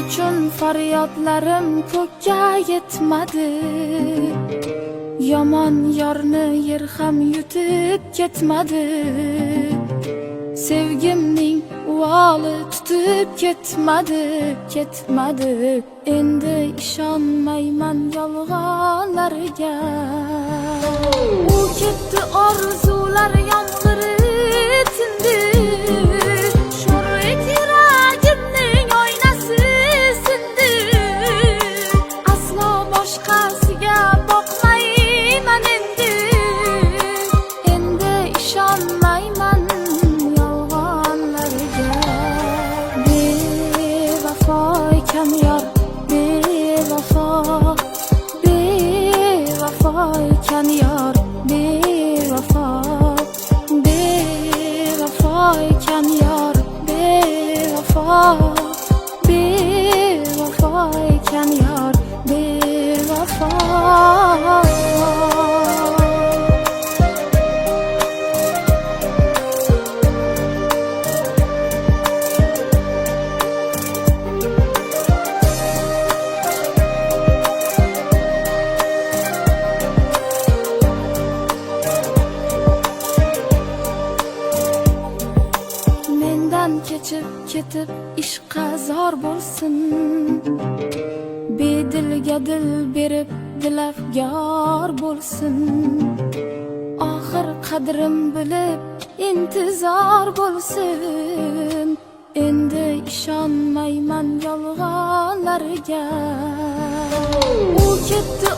uchun faryodlarim ko'kka yetmadi. Yomon yorni yer ham yutib ketmadi. Sevgimning uvoli tutib ketmadi. Endi ishonmayman yolg'onlarga. U ketdi, orzular yomg'iri tindi. Sho'rlik yuragimning oynasi sindi. Aslo boshqasiga boqmayman endi. Endi ishonmayman yolg'onlarga. Bevafo ekan yor, bevafo ekan yor, bevafo ekan yor, bevafo ekan yor, bevafo. Kechib ketib ishqa zor bo'lsin. Bedilga dil berib dilafgor bo'lsin. Oxir qadrim bilib intizor bo'lsin. Endi ishonmayman yolg'onlarga. U ketdi,